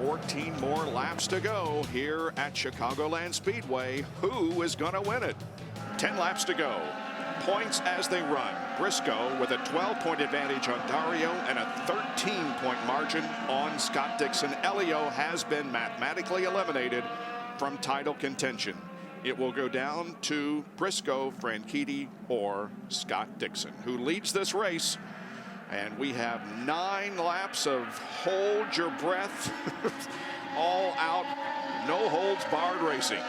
14 more laps to go here at Chicagoland Speedway. Who is going to win it? 10 laps to go. Points as they run. Briscoe with a 12-point advantage on Dario and a 13-point margin on Scott Dixon. Elio has been mathematically eliminated from title contention. It will go down to Briscoe, Franchitti, or Scott Dixon, who leads this race. And we have 9 laps of hold your breath, all out, no holds barred racing.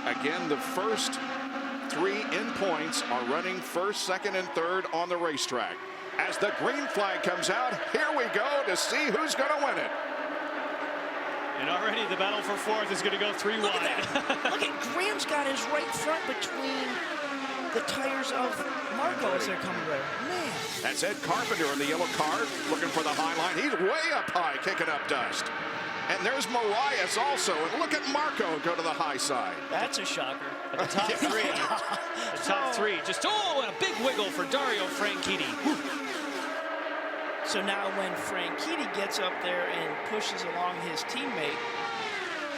Again, the first 3 in points are running first, second, and third on the racetrack. As the green flag comes out, here we go to see who's going to win it. And already the battle for fourth is going to go 3 Look wide. at that. Look at Graham's got his right front between the tires of Marco as they're coming there. Man. That's Ed Carpenter in the yellow car, looking for the high line. He's way up high, kicking up dust. And there's Marias also. And look at Marco go to the high side. That's a shocker. At the top 3. The top 3. Just, and a big wiggle for Dario Franchitti. So now when Franchitti gets up there and pushes along his teammate,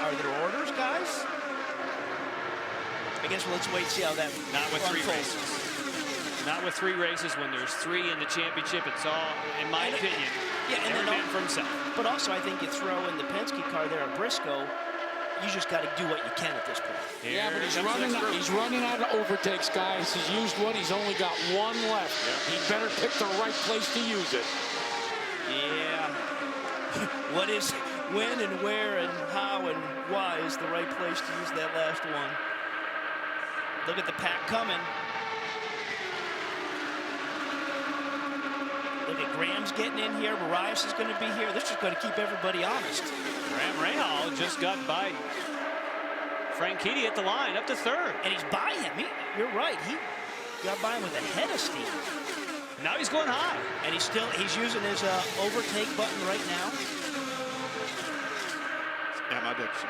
are there orders, guys? I guess let's wait and see how that Not with 3 unfolds. races. Not with 3 races. When there's 3 in the championship, it's all, in my opinion, and every then man for himself. But also, I think you throw in the Penske car there at Briscoe, you just got to do what you can at this point. Yeah, but he's running out of overtakes, guys. He's used one. He's only got 1 left. Yeah. He better pick the right place to use it. Yeah. What is, when and where and how and why is the right place to use that last one? Look at the pack coming. Look at Graham's getting in here. Marias is going to be here. This is going to keep everybody honest. Graham Rahal just got by Franchitti at the line, up to 3rd. And he's by him. You're right. He got by him with a head of steam. Now he's going high. And he's using his overtake button right now. Emma Dixon.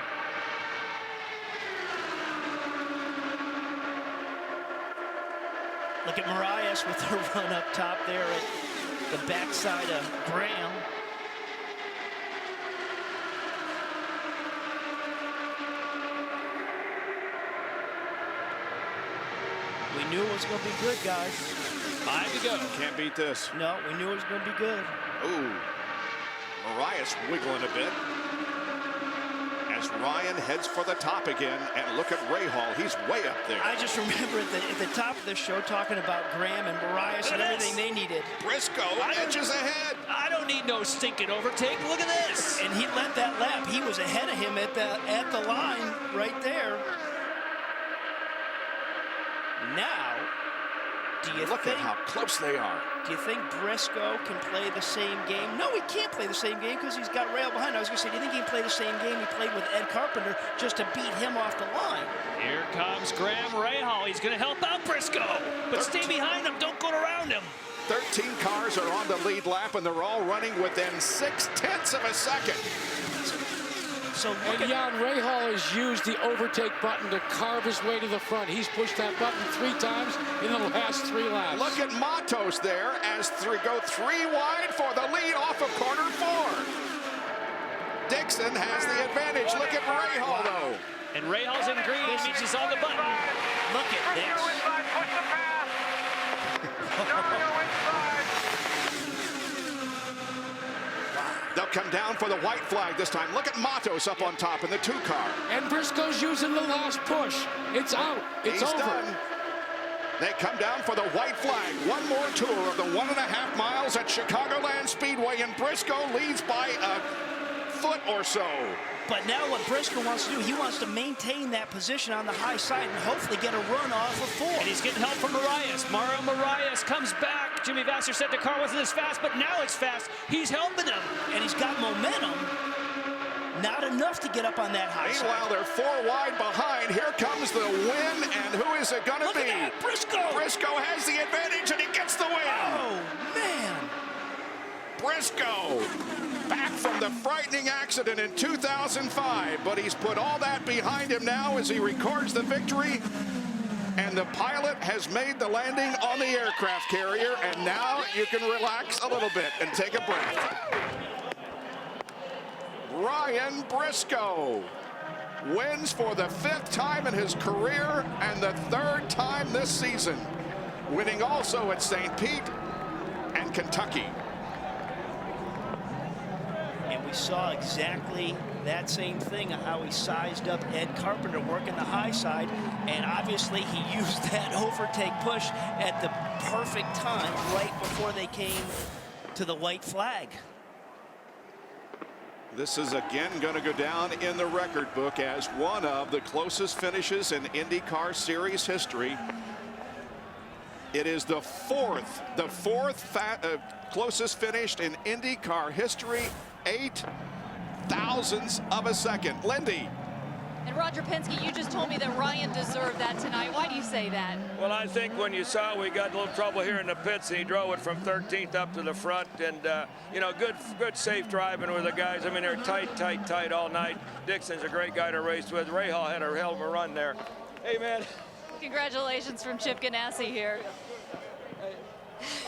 Look at Marias with the run up top there at the backside of Graham. We knew it was going to be good, guys. 5 to go. Can't beat this. No, we knew it was going to be good. Ooh. Marias wiggling a bit. As Ryan heads for the top again, and look at Rahal, he's way up there. I just remember at the top of the show talking about Graham and Marias and everything they needed. Briscoe edges ahead. I don't need no stinking overtake. Look at this. And he led that lap. He was ahead of him at the line right there. Now, do you look at how close they are? Do you think Briscoe can play the same game? No, he can't play the same game because he's got Rail behind. I was going to say, do you think he can play the same game he played with Ed Carpenter just to beat him off the line? Here comes Graham Rahal. He's going to help out Briscoe, but stay behind him. Don't go around him. 13 cars are on the lead lap, and they're all running within 0.6 of a second. So and Jan Rahal has used the overtake button to carve his way to the front. He's pushed that button 3 times in the last 3 laps. Look at Matos there as go 3 wide for the lead off of corner 4. Dixon has the advantage. Look at Rahal, though. And Rahal's in green. He's on the button. Look at this. They'll come down for the white flag this time. Look at Matos up on top in the 2 car. And Briscoe's using the last push. It's out. It's over. Done. They come down for the white flag. 1 more tour of the 1.5 miles at Chicagoland Speedway, and Briscoe leads by a foot or so. But now what Briscoe wants to do, he wants to maintain that position on the high side and hopefully get a run off of 4. And he's getting help from Marias. Mauro Marias comes back. Jimmy Vasser said the car wasn't as fast, but now it's fast. He's helping him. And he's got momentum. Not enough to get up on that high Meanwhile, side. they're 4 wide behind. Here comes the win, and who is it going to be? At that, Briscoe. Briscoe has the advantage, and he gets the win. Oh, man. Briscoe, back from the frightening accident in 2005, but he's put all that behind him now as he records the victory. And the pilot has made the landing on the aircraft carrier, and now you can relax a little bit and take a breath. Ryan Briscoe wins for the 5th time in his career and the 3rd time this season, winning also at St. Pete and Kentucky. And we saw exactly that same thing, how he sized up Ed Carpenter working the high side, and obviously he used that overtake push at the perfect time right before they came to the white flag. This is again going to go down in the record book as one of the closest finishes in IndyCar Series history. It is the fourth closest finished in IndyCar history, 8 thousandths of a second. Lindy. And Roger Penske, you just told me that Ryan deserved that tonight. Why do you say that? Well, I think when you saw we got a little trouble here in the pits, and he drove it from 13th up to the front, and you know, good safe driving with the guys. I mean, they're tight all night. Dixon's a great guy to race with. Ray Hall had a hell of a run there. Hey, man. Congratulations from Chip Ganassi here.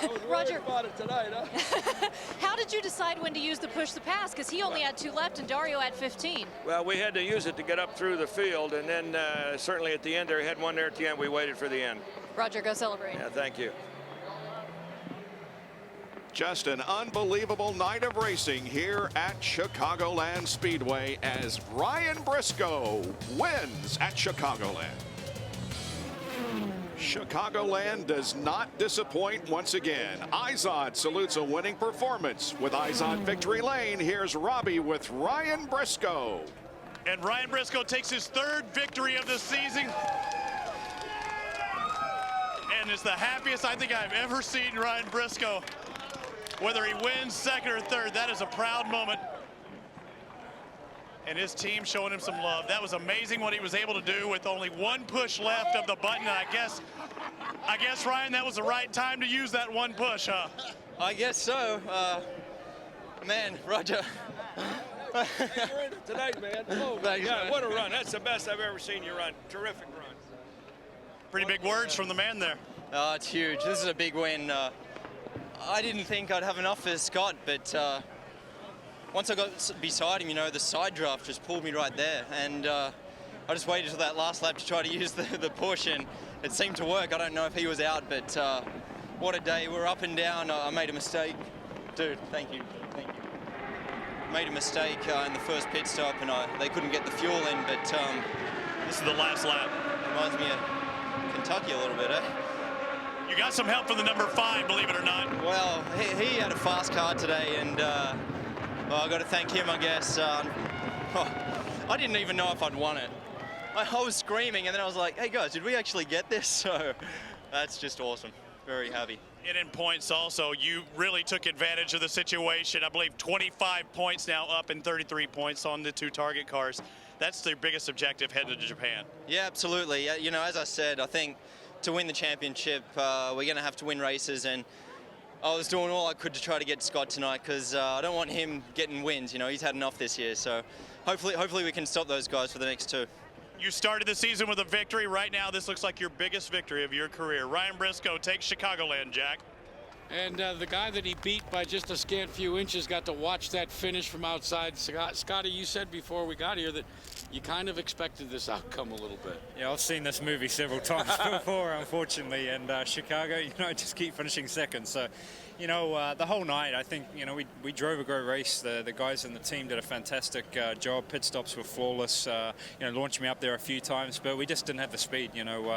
I was Roger, about it tonight, huh? how did you decide when to use the push the pass? Because he only had 2 left and Dario had 15. Well, we had to use it to get up through the field, and then certainly at the end there, he had one there at the end. We waited for the end. Roger, go celebrate. Yeah, thank you. Just an unbelievable night of racing here at Chicagoland Speedway as Ryan Briscoe wins at Chicagoland. Chicagoland does not disappoint once again. Izod salutes a winning performance. With Izod Victory Lane, here's Robbie with Ryan Briscoe. And Ryan Briscoe takes his 3rd victory of the season. And it's the happiest I think I've ever seen Ryan Briscoe. Whether he wins 2nd or 3rd, that is a proud moment. And his team showing him some love. That was amazing what he was able to do with only 1 push left of the button. And I guess, Ryan, that was the right time to use that 1 push, huh? I guess so. Man, Roger. Hey, you're in it tonight, man. Oh, my God, what a run. That's the best I've ever seen you run. Terrific run. Pretty big words from the man there. Oh, it's huge. This is a big win. I didn't think I'd have enough for Scott, but once I got beside him, you know, the side draft just pulled me right there. And I just waited till that last lap to try to use the push, and it seemed to work. I don't know if he was out, but what a day. We're up and down. I made a mistake. Dude, thank you. Thank you. Made a mistake in the first pit stop, and they couldn't get the fuel in, but This is the last lap. reminds me of Kentucky a little bit, eh? You got some help from the number 5, believe it or not. Well, he had a fast car today, and well, I got to thank him, I guess. I didn't even know if I'd won it. I was screaming, and then I was like, hey guys, did we actually get this? So that's just awesome. Very happy. And in points also, you really took advantage of the situation. I believe 25 points now up and 33 points on the 2 target cars. That's their biggest objective headed to Japan. Yeah, absolutely. You know, as I said, I think to win the championship, we're going to have to win races, and I was doing all I could to try to get Scott tonight because I don't want him getting wins. You know, he's had enough this year, so hopefully we can stop those guys for the next 2. You started the season with a victory. Right now, this looks like your biggest victory of your career. Ryan Briscoe takes Chicagoland, Jack. And the guy that he beat by just a scant few inches got to watch that finish from outside. Scotty, you said before we got here that you kind of expected this outcome a little bit. Yeah, I've seen this movie several times before, unfortunately, and Chicago, you know, just keep finishing second. So, you know, the whole night, I think, you know, we drove a great race. The guys in the team did a fantastic job. Pit stops were flawless. You know, launched me up there a few times, but we just didn't have the speed. You know,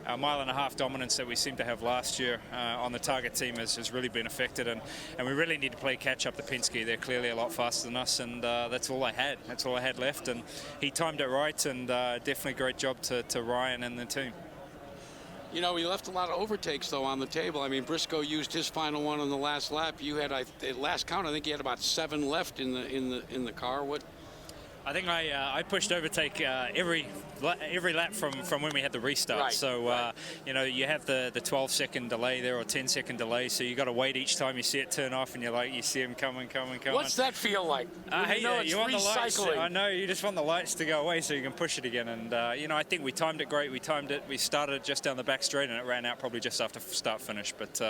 our 1.5 mile dominance that we seemed to have last year on the target team has really been affected, and we really need to play catch up to Penske. They're clearly a lot faster than us, and that's all I had. That's all I had left, and he timed it right, and definitely great job to Ryan and the team. You know, he left a lot of overtakes, though, on the table. I mean, Briscoe used his final one on the last lap. You had, at last count, I think you had about 7 left in the car. What? I think I pushed overtake every lap from when we had the restart. Right, So you know, you have the 12-second delay there, or 10-second delay. So you got to wait each time you see it turn off, and you see them coming. What's that feel like? Hey, You know it's you want the lights. recycling. I know, you just want the lights to go away so you can push it again. And you know, I think we timed it great. We started just down the back straight, and it ran out probably just after start finish. But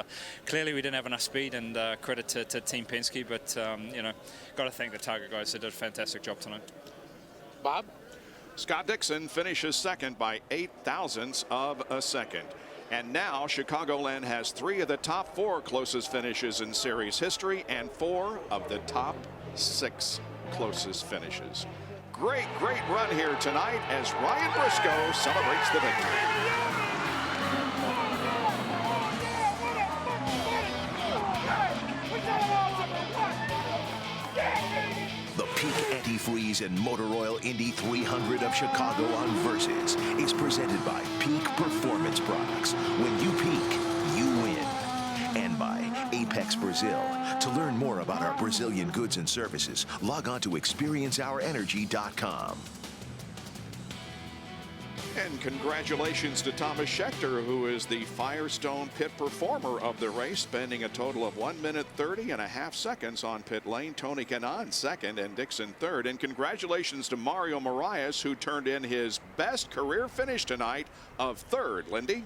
clearly we didn't have enough speed. And credit to Team Penske. But you know, got to thank the Target guys. They did a fantastic job tonight. Bob? Scott Dixon finishes second by 8 thousandths of a second. And now Chicagoland has 3 of the top 4 closest finishes in series history and 4 of the top 6 closest finishes. Great run here tonight as Ryan Briscoe celebrates the victory. The Peak Antifreeze and Motor Oil Indy 300 of Chicago on Versus is presented by Peak Performance Products. When you peak, you win. And by Apex Brazil. To learn more about our Brazilian goods and services, log on to experienceourenergy.com. And congratulations to Thomas Scheckter, who is the Firestone pit performer of the race, spending a total of 1 minute 30.5 seconds on pit lane. Tony Kanaan second and Dixon third. And congratulations to Mario Moraes, who turned in his best career finish tonight of third. Lindy?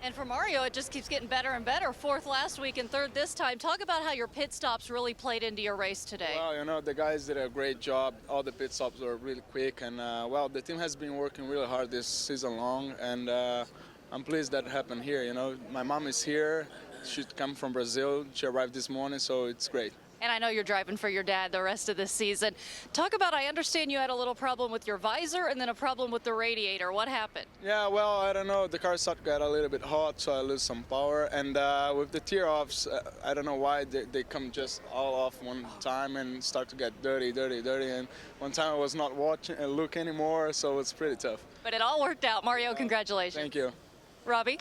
And for Mario, it just keeps getting better and better. 4th last week and 3rd this time. Talk about how your pit stops really played into your race today. Well, you know, the guys did a great job. All the pit stops were really quick. And, well, the team has been working really hard this season long. And I'm pleased that happened here. You know, my mom is here. She come from Brazil. She arrived this morning, so it's great. And I know you're driving for your dad the rest of this season. Talk about, I understand you had a little problem with your visor and then a problem with the radiator. What happened? Yeah, well, I don't know. The car got a little bit hot, so I lose some power. And with the tear-offs, I don't know why they come just all off one time and start to get dirty. And one time I was not watching and look anymore, so it's pretty tough. But it all worked out. Mario, congratulations. Thank you. Robbie?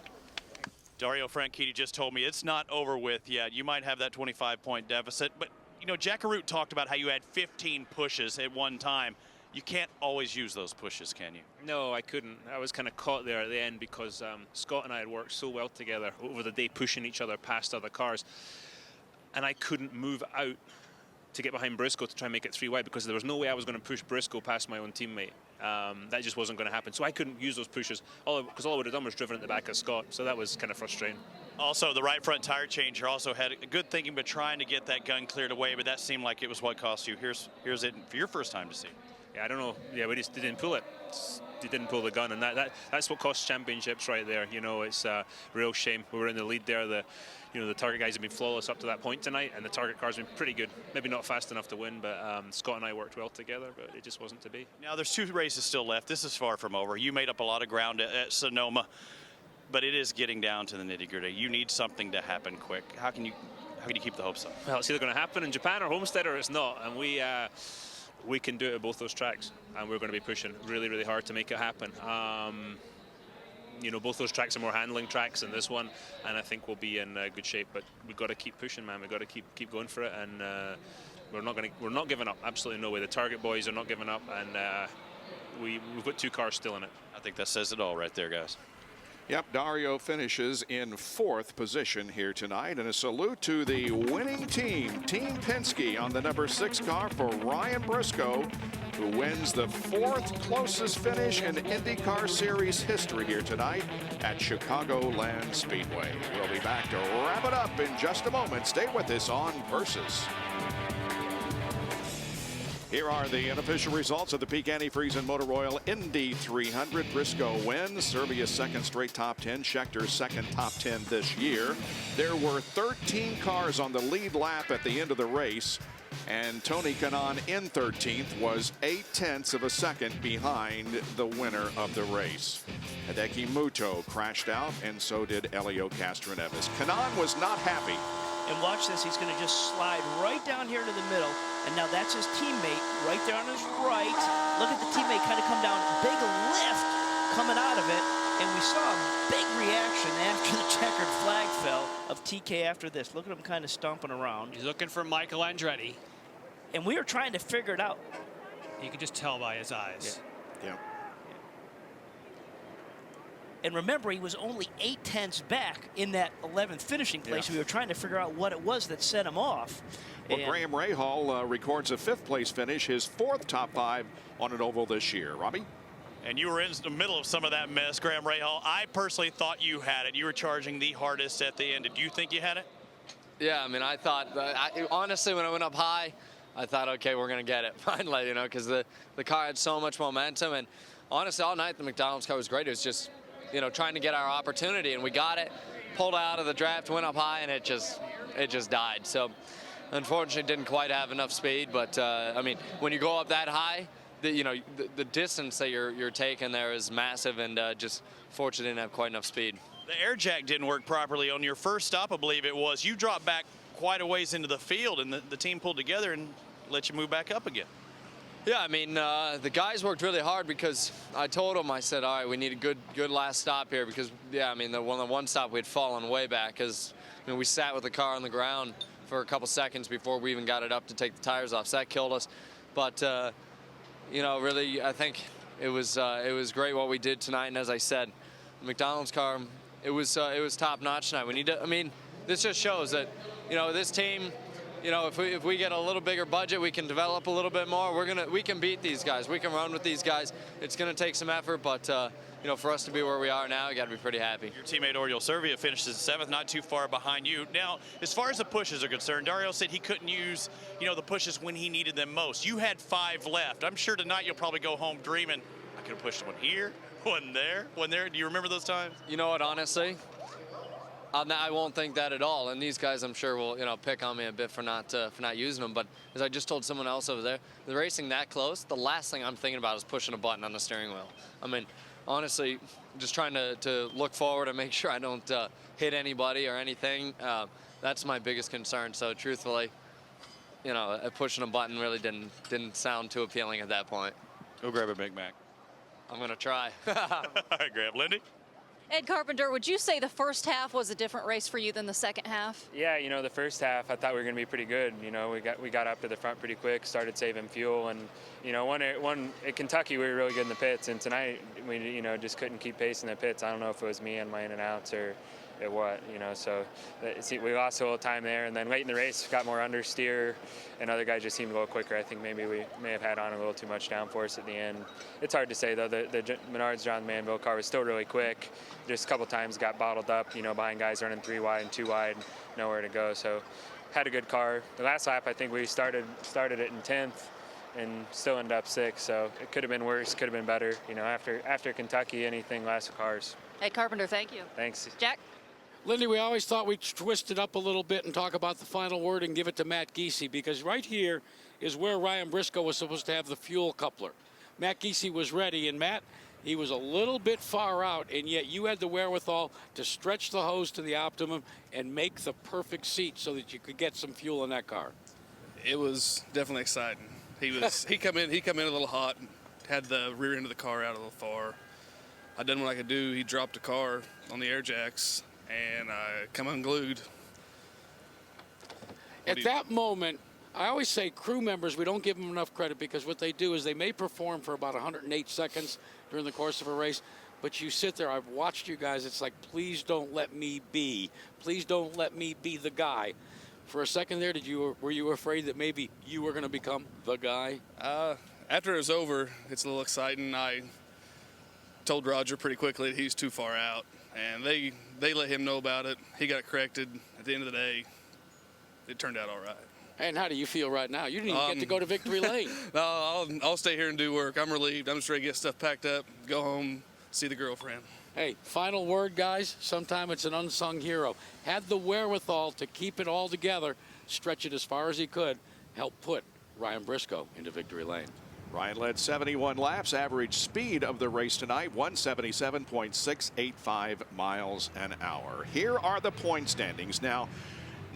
Dario Franchitti just told me it's not over with yet. You might have that 25-point deficit, but you know, Jack Arute talked about how you had 15 pushes at one time. You can't always use those pushes, can you? No, I couldn't. I was kind of caught there at the end because Scott and I had worked so well together over the day, pushing each other past other cars, and I couldn't move out to get behind Briscoe to try and make it 3 wide because there was no way I was going to push Briscoe past my own teammate. That just wasn't going to happen. So I couldn't use those pushes because all I would have done was driven at the back of Scott. So that was kind of frustrating. Also, the right front tire changer also had a good thinking, but trying to get that gun cleared away. But that seemed like it was what cost you. Here's it for your first time to see. Yeah, I don't know. Yeah, we just didn't pull it. They didn't pull the gun, and that's what costs championships right there. You know, it's a real shame. We were in the lead there. The Target guys have been flawless up to that point tonight, and the Target car's been pretty good. Maybe not fast enough to win, but Scott and I worked well together, but it just wasn't to be. Now, there's 2 races still left. This is far from over. You made up a lot of ground at Sonoma, but it is getting down to the nitty-gritty. You need something to happen quick. How can you keep the hopes up? Well, it's either going to happen in Japan or Homestead, or it's not, and we can do it at both those tracks, and we're going to be pushing really, really hard to make it happen. You know, both those tracks are more handling tracks than this one, and I think we'll be in good shape. But we've got to keep pushing, man. We've got to keep going for it, and we're not giving up. Absolutely no way. The Target boys are not giving up, and we've got 2 cars still in it. I think that says it all right there, guys. Yep, Dario finishes in 4th position here tonight. And a salute to the winning team, Team Penske, on the number 6 car for Ryan Briscoe, who wins the 4th closest finish in IndyCar Series history here tonight at Chicagoland Speedway. We'll be back to wrap it up in just a moment. Stay with us on Versus. Here are the unofficial results of the Peak Antifreeze and Motor Oil Indy 300. Briscoe wins. Serbia's 2nd straight top 10. Scheckter's 2nd top 10 this year. There were 13 cars on the lead lap at the end of the race, and Tony Kanaan in 13th was 0.8 of a second behind the winner of the race. Hideki Muto crashed out, and so did Elio Castroneves. Kanaan was not happy. And watch this, he's going to just slide right down here to the middle. And now that's his teammate right there on his right. Look at the teammate kind of come down, big lift coming out of it. And we saw a big reaction after the checkered flag fell of TK after this. Look at him kind of stomping around. He's looking for Michael Andretti. And we were trying to figure it out. You could just tell by his eyes. Yeah. And remember, he was only 8/10 back in that 11th finishing place. We were trying to figure out what it was that set him off. Well, Graham Rahal records a 5th place finish, his 4th top 5 on an oval this year. Robbie? And you were in the middle of some of that mess, Graham Rahal. I personally thought you had it. You were charging the hardest at the end. Did you think you had it? Yeah, I mean, I thought, honestly, when I went up high, I thought, okay, we're going to get it finally, you know, because the car had so much momentum. And honestly, all night, the McDonald's car was great. It was just, you know, trying to get our opportunity, and we got it, pulled out of the draft, went up high, and it just died. So unfortunately, didn't quite have enough speed. But, I mean, when you go up that high, the distance that you're taking there is massive, and just fortunately didn't have quite enough speed. The air jack didn't work properly on your first stop, I believe it was. You dropped back quite a ways into the field, and the team pulled together and let you move back up again. Yeah, I mean, the guys worked really hard because I told them, I said, all right, we need a good last stop here because, yeah, I mean, the one stop we had fallen way back because, I mean, we sat with the car on the ground for a couple seconds before we even got it up to take the tires off, so that killed us. But, you know, really, I think it was great what we did tonight, and as I said, the McDonald's car, it was top-notch tonight. We need to, I mean, this just shows that, you know, this team, you know, if we get a little bigger budget, we can develop a little bit more. We can beat these guys. We can run with these guys. It's going to take some effort, but you know, for us to be where we are now, you got to be pretty happy. Your teammate Oriol Servia finishes 7th, not too far behind you. Now, as far as the pushes are concerned, Dario said he couldn't use, you know, the pushes when he needed them most. You had 5 left. I'm sure tonight you'll probably go home dreaming, I could have pushed one here, one there, one there. Do you remember those times? You know what, honestly, I won't think that at all. And these guys, I'm sure, will, you know, pick on me a bit for not using them. But as I just told someone else over there, the racing that close, the last thing I'm thinking about is pushing a button on the steering wheel. I mean, honestly, just trying to look forward and make sure I don't hit anybody or anything. That's my biggest concern. So truthfully, you know, pushing a button really didn't sound too appealing at that point. Go grab a Big Mac. I'm gonna try. All right, grab Lindy. Ed Carpenter, would you say the first half was a different race for you than the second half? Yeah, you know, the first half I thought we were going to be pretty good. You know, we got up to the front pretty quick, started saving fuel, and you know, one at Kentucky we were really good in the pits, and tonight we, you know, just couldn't keep pace in the pits. I don't know if it was me and my in and outs or what, you know. So we lost a little time there, and then late in the race got more understeer, and other guys just seemed a little quicker. I think maybe we may have had on a little too much downforce at the end. It's hard to say though. The Menards John Manville car was still really quick. Just a couple times got bottled up, you know, behind guys running 3 wide and 2 wide, nowhere to go. So had a good car. The last lap I think we started it in 10th and still ended up 6th. So it could have been worse, could have been better. You know, after Kentucky, anything lasts with cars. Ed Carpenter, thank you. Thanks. Jack? Lindy, we always thought we'd twist it up a little bit and talk about the final word and give it to Matt Giese, because right here is where Ryan Briscoe was supposed to have the fuel coupler. Matt Giese was ready, and Matt, he was a little bit far out, and yet you had the wherewithal to stretch the hose to the optimum and make the perfect seat so that you could get some fuel in that car. It was definitely exciting. He come in a little hot, had the rear end of the car out a little far. I done what I could do. He dropped the car on the air jacks, and I come unglued. At that moment, I always say crew members, we don't give them enough credit because what they do is they may perform for about 108 seconds during the course of a race, but you sit there, I've watched you guys, it's like, please don't let me be. Please don't let me be the guy. For a second there, were you afraid that maybe you were going to become the guy? After it was over, it's a little exciting. I told Roger pretty quickly that he's too far out, and they let him know about it. He got it corrected. At the end of the day, it turned out all right. And how do you feel right now? You didn't even get to go to victory lane. No, I'll stay here and do work. I'm relieved. I'm just ready to get stuff packed up, go home, see the girlfriend. Hey, final word, guys. Sometime it's an unsung hero. Had the wherewithal to keep it all together, stretch it as far as he could, help put Ryan Briscoe into victory lane. Ryan led 71 laps. Average speed of the race tonight, 177.685 miles an hour. Here are the point standings. Now,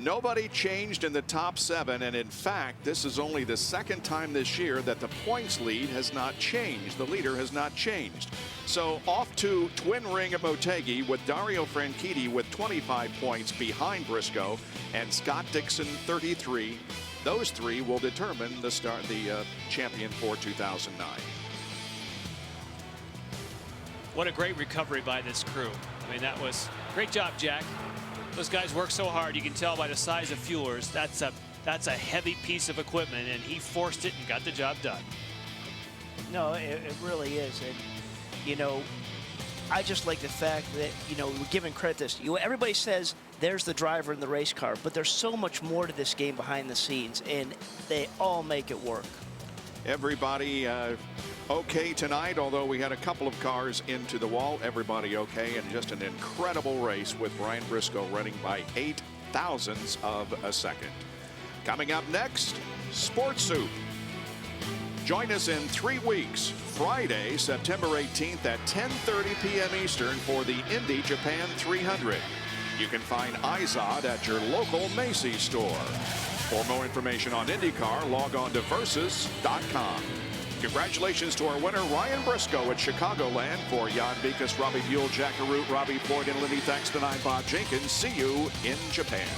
nobody changed in the top 7, and in fact, this is only the second time this year that the points lead has not changed. The leader has not changed. So off to Twin Ring of Motegi with Dario Franchitti with 25 points behind Briscoe, and Scott Dixon 33 Those three will determine the champion for 2009. What a great recovery by this crew. I mean, that was great job, Jack. Those guys work so hard. You can tell by the size of fuelers. That's a heavy piece of equipment, and he forced it and got the job done. No, it really is. And, you know, I just like the fact that, you know, we're giving credit to this. Everybody says there's the driver in the race car, but there's so much more to this game behind the scenes, and they all make it work. Everybody okay tonight, although we had a couple of cars into the wall. Everybody okay, and just an incredible race with Ryan Briscoe running by 8 thousandths of a second. Coming up next, Sports Soup. Join us in 3 weeks, Friday, September 18th at 10:30 p.m. Eastern for the Indy Japan 300. You can find Izod at your local Macy's store. For more information on IndyCar, log on to Versus.com. Congratulations to our winner, Ryan Briscoe at Chicagoland. For Jan Bikas, Robbie Buell, Jack Arute, Robbie Floyd, and Lindy Thaxton, I'm Bob Jenkins. See you in Japan.